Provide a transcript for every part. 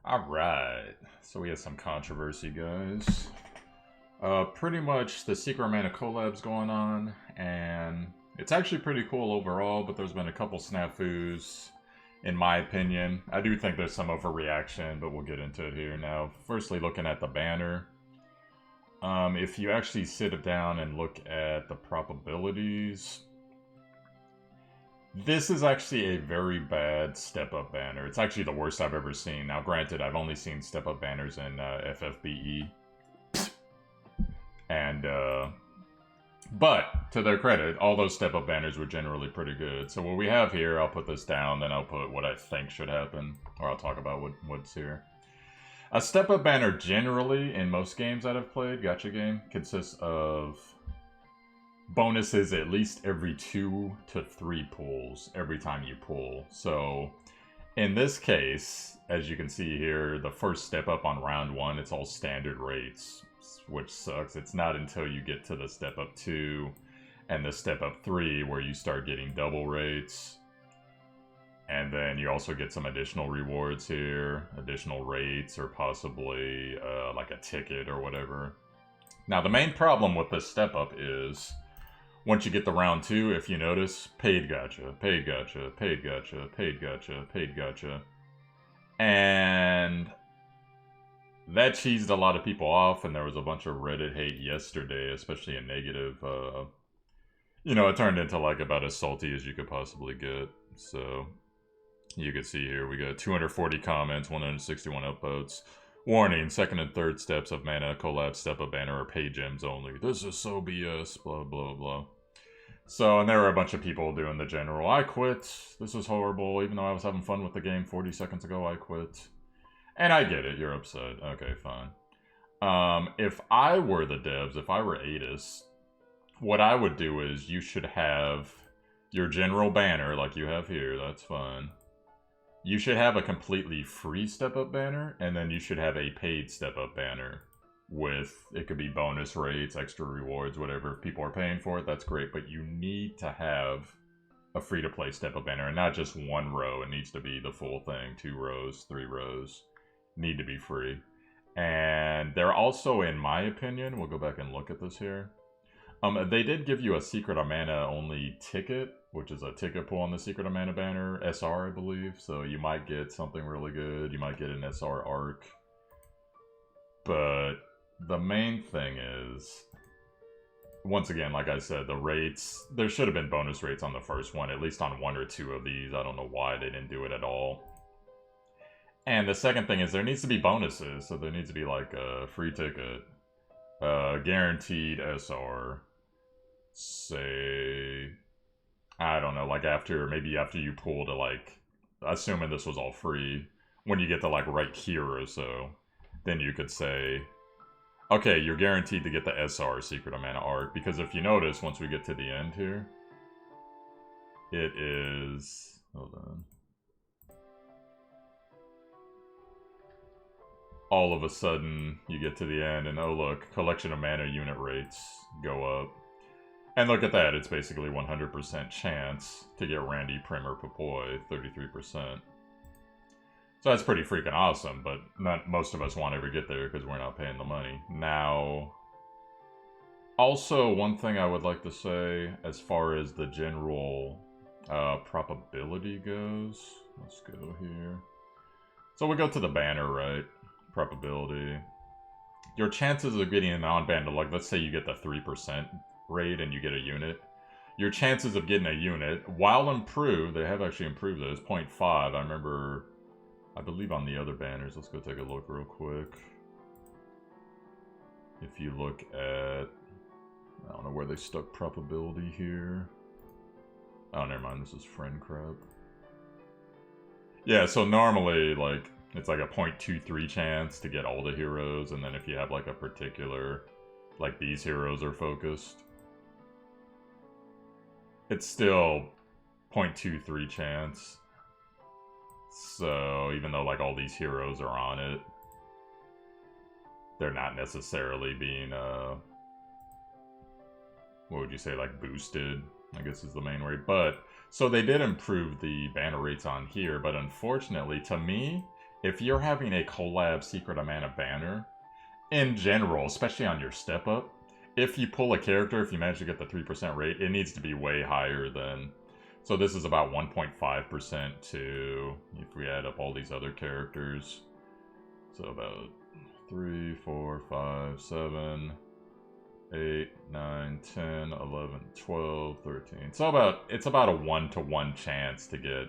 Alright, so we have some controversy, guys. Pretty much the Secret Mana collab's going on, and it's actually pretty cool overall, but there's been a couple snafus, in my opinion. I do think there's some overreaction, but we'll get into it here now. Firstly, looking at the banner. If you actually sit it down and look at the probabilities, this is actually a very bad step-up banner. It's actually the worst I've ever seen. Now, granted, I've only seen step-up banners in FFBE. And, but, to their credit, all those step-up banners were generally pretty good. So what we have here, I'll put this down, then I'll put what I think should happen. Or I'll talk about what's here. A step-up banner generally, in most games that I've played, gacha game, consists of bonuses at least every 2 to 3 pulls every time you pull. So in this case, as you can see here, the first step up on round 1, it's all standard rates, which sucks. It's not until you get to the step up 2 and the step up 3 where you start getting double rates. And then you also get some additional rewards here, additional rates, or possibly like a ticket or whatever. Now the main problem with this step up is once you get to round 2, if you notice, paid gacha, paid gacha, paid gacha, paid gacha, paid gacha. And that cheesed a lot of people off, and there was a bunch of Reddit hate yesterday, especially a negative. You know, it turned into like about as salty as you could possibly get. So you can see here, we got 240 comments, 161 upvotes. Warning, second and third steps of mana collab step-up banner are pay gems only. This is so BS, blah, blah, blah. So, and there were a bunch of people doing the general, I quit, this is horrible, even though I was having fun with the game 40 seconds ago, I quit. And I get it, you're upset. Okay, fine. If I were the devs, if I were Atis, what I would do is you should have your general banner, like you have here, that's fine. You should have a completely free step-up banner, and then you should have a paid step-up banner with, it could be bonus rates, extra rewards, whatever. If people are paying for it, that's great, but you need to have a free-to-play step-up banner, and not just one row. It needs to be the full thing. 2 rows, 3 rows need to be free. And they're also, in my opinion, we'll go back and look at this here. They did give you a Secret of Mana only ticket, which is a ticket pull on the Secret of Mana banner, SR, I believe. So you might get something really good. You might get an SR arc. But the main thing is, once again, like I said, the rates, there should have been bonus rates on the first one, at least on 1 or 2 of these. I don't know why they didn't do it at all. And the second thing is there needs to be bonuses. So there needs to be like a free ticket, guaranteed SR, say, I don't know, like maybe after you pull to like, assuming this was all free, when you get to like right here or so, then you could say, okay, you're guaranteed to get the SR Secret of Mana arc, because if you notice, once we get to the end here, it is, hold on, all of a sudden you get to the end and oh look, collection of mana unit rates go up. And look at that, it's basically 100% chance to get Randy, Prim, or Papoy, 33%. So that's pretty freaking awesome, but not most of us won't ever get there because we're not paying the money. Now, also one thing I would like to say as far as the general probability goes, let's go here. So we go to the banner, right? Probability. Your chances of getting a non-banner, like let's say you get the 3% rate and you get a unit, your chances of getting a unit, while improved, they have actually improved it, it's 0.5. I remember, I believe on the other banners, let's go take a look real quick. If you look at, I don't know where they stuck probability here. Oh, never mind, this is friend crap. Yeah, so normally, like, it's like a 0.23 chance to get all the heroes, and then if you have like a particular, like these heroes are focused, it's still 0.23 chance. So even though like all these heroes are on it, they're not necessarily being, what would you say, like boosted, I guess is the main word. But, so they did improve the banner rates on here, but unfortunately, to me, if you're having a collab Secret of Mana banner, in general, especially on your step up, if you pull a character, if you manage to get the 3% rate, it needs to be way higher than... So this is about 1.5% to, if we add up all these other characters, so about 3, 4, 5, 7, 8, 9, 10, 11, 12, 13. So it's about a 1-to-1 chance to get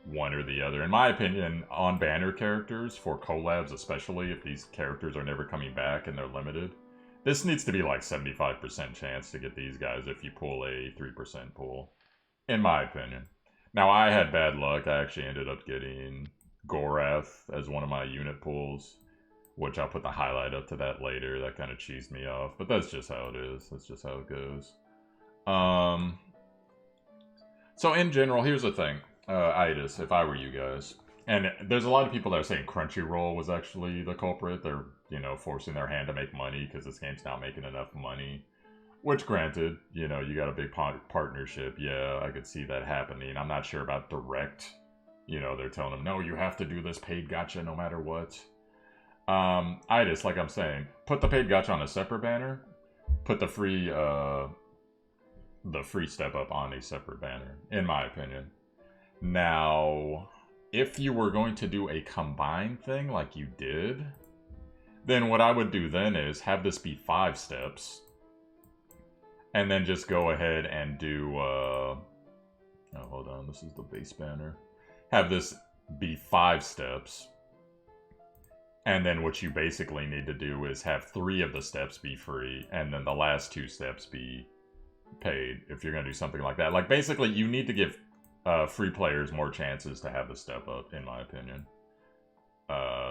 one or the other. In my opinion, on banner characters, for collabs especially, if these characters are never coming back and they're limited, this needs to be like 75% chance to get these guys if you pull a 3% pull. In my opinion. Now, I had bad luck. I actually ended up getting Gorath as one of my unit pulls, which I'll put the highlight up to that later. That kind of cheesed me off, but that's just how it is. That's just how it goes. So in general, here's the thing. Itis, if I were you guys, and there's a lot of people that are saying Crunchyroll was actually the culprit. They're, you know, forcing their hand to make money because this game's not making enough money. Which, granted, you know, you got a big partnership. Yeah, I could see that happening. I'm not sure about direct. You know, they're telling them, no, you have to do this paid gacha no matter what. Itis, like I'm saying, put the paid gacha on a separate banner. Put the free step up on a separate banner, in my opinion. Now, if you were going to do a combined thing like you did, then what I would do then is have this be 5 steps. And then just go ahead and do, oh, hold on, this is the base banner. Have this be 5 steps. And then what you basically need to do is have 3 of the steps be free, and then the last 2 steps be paid, if you're going to do something like that. Like, basically, you need to give free players more chances to have the step up, in my opinion.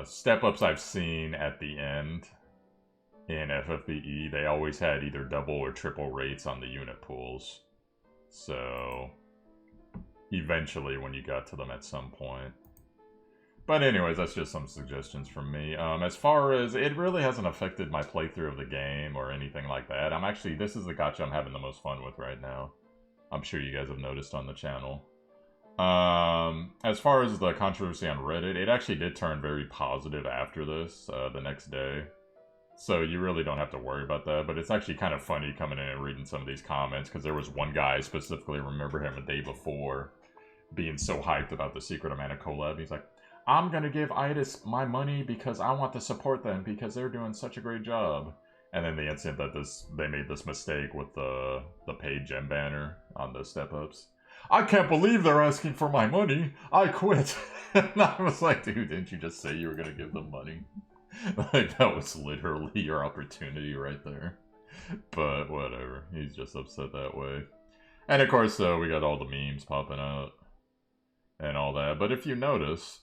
Step ups I've seen at the end... in FFBE, they always had either double or triple rates on the unit pools. So, eventually when you got to them at some point. But anyways, that's just some suggestions from me. As far as, it really hasn't affected my playthrough of the game or anything like that. This is the gacha I'm having the most fun with right now. I'm sure you guys have noticed on the channel. As far as the controversy on Reddit, it actually did turn very positive after this, the next day. So you really don't have to worry about that, but it's actually kind of funny coming in and reading some of these comments, because there was one guy, I specifically remember him a day before, being so hyped about the Secret of Mana collab. He's like, I'm gonna give Itis my money because I want to support them because they're doing such a great job. And then the instant that they made this mistake with the paid gem banner on the step-ups. I can't believe they're asking for my money. I quit. And I was like, dude, didn't you just say you were gonna give them money? Like, that was literally your opportunity right there. But whatever, he's just upset that way. And of course, we got all the memes popping out and all that. But if you notice,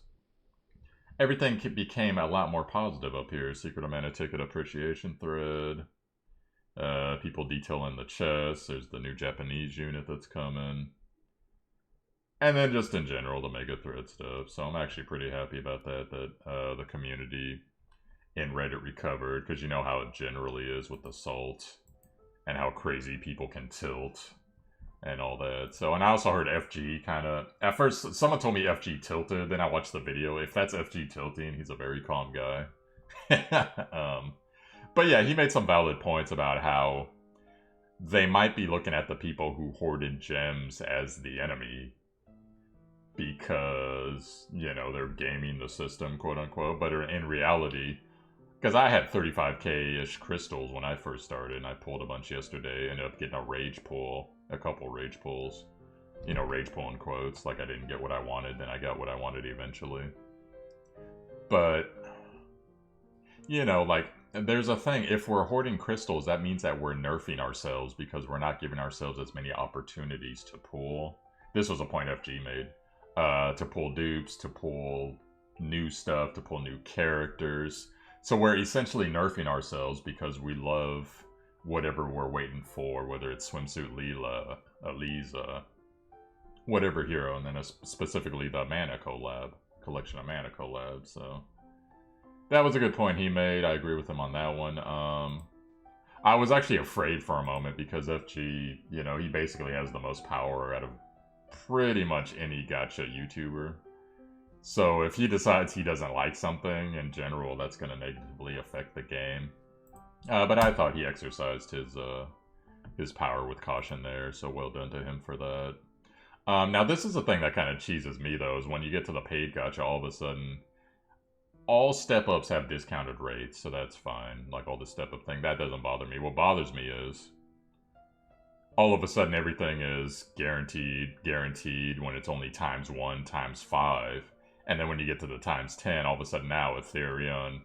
everything became a lot more positive up here. Secret of Mana ticket appreciation thread. People detailing the chest. There's the new Japanese unit that's coming. And then just in general, the mega thread stuff. So I'm actually pretty happy about that the community in Reddit recovered, because you know how it generally is with Assault, and how crazy people can tilt, and all that. So, and I also heard FG kind of, at first, someone told me FG tilted, then I watched the video. If that's FG tilting, he's a very calm guy. But yeah, he made some valid points about how they might be looking at the people who hoarded gems as the enemy, because, you know, they're gaming the system, quote unquote, but in reality, because I had 35k-ish crystals when I first started, and I pulled a bunch yesterday, ended up getting a rage pull, a couple rage pulls. You know, rage pull in quotes, like I didn't get what I wanted, then I got what I wanted eventually. But, you know, like, there's a thing, if we're hoarding crystals, that means that we're nerfing ourselves, because we're not giving ourselves as many opportunities to pull. This was a point FG made. To pull dupes, to pull new stuff, to pull new characters. So we're essentially nerfing ourselves because we love whatever we're waiting for, whether it's Swimsuit Leela, Aliza, whatever hero, and then specifically the Mana collab, collection of Mana collab. So that was a good point he made. I agree with him on that one. I was actually afraid for a moment because FG, you know, he basically has the most power out of pretty much any gacha YouTuber. So if he decides he doesn't like something in general, that's going to negatively affect the game. But I thought he exercised his power with caution there, so well done to him for that. Now this is the thing that kind of cheeses me though, is when you get to the paid gacha, all of a sudden, all step-ups have discounted rates, so that's fine. Like all the step-up thing, that doesn't bother me. What bothers me is, all of a sudden everything is guaranteed when it's only ×1, ×5. And then when you get to the ×10, all of a sudden now Ethereum,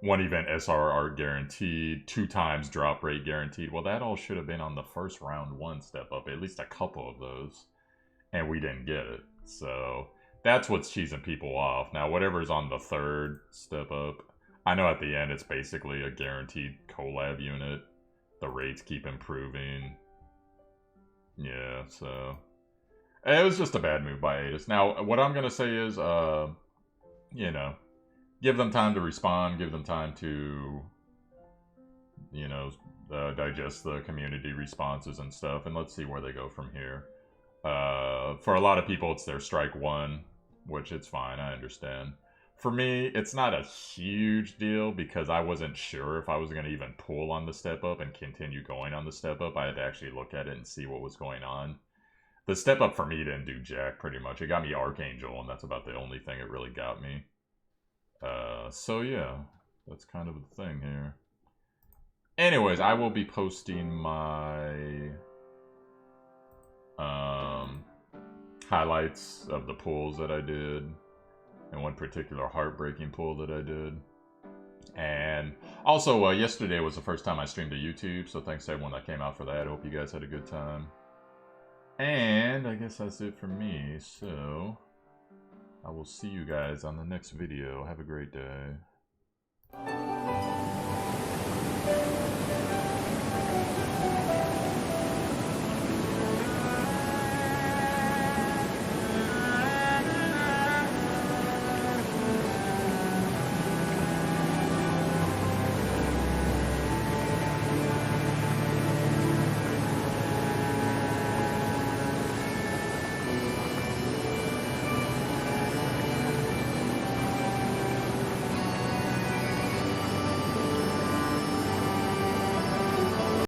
one event SRR guaranteed, 2 times drop rate guaranteed. Well, that all should have been on the first round 1 step up, at least a couple of those. And we didn't get it. So that's what's cheesing people off. Now, whatever's on the 3rd step up, I know at the end it's basically a guaranteed collab unit. The rates keep improving. Yeah, so it was just a bad move by Atis. Now, what I'm gonna say is, you know, give them time to respond, give them time to, you know, digest the community responses and stuff, and let's see where they go from here. For a lot of people, it's their strike 1, which it's fine, I understand. For me, it's not a huge deal because I wasn't sure if I was going to even pull on the step up and continue going on the step up. I had to actually look at it and see what was going on. The step up for me didn't do jack, pretty much. It got me Archangel, and that's about the only thing it really got me. So yeah, that's kind of the thing here. Anyways, I will be posting my highlights of the pulls that I did, and one particular heartbreaking pull that I did. And also, yesterday was the first time I streamed to YouTube, so thanks to everyone that came out for that. I hope you guys had a good time. And I guess that's it for me, so I will see you guys on the next video. Have a great day.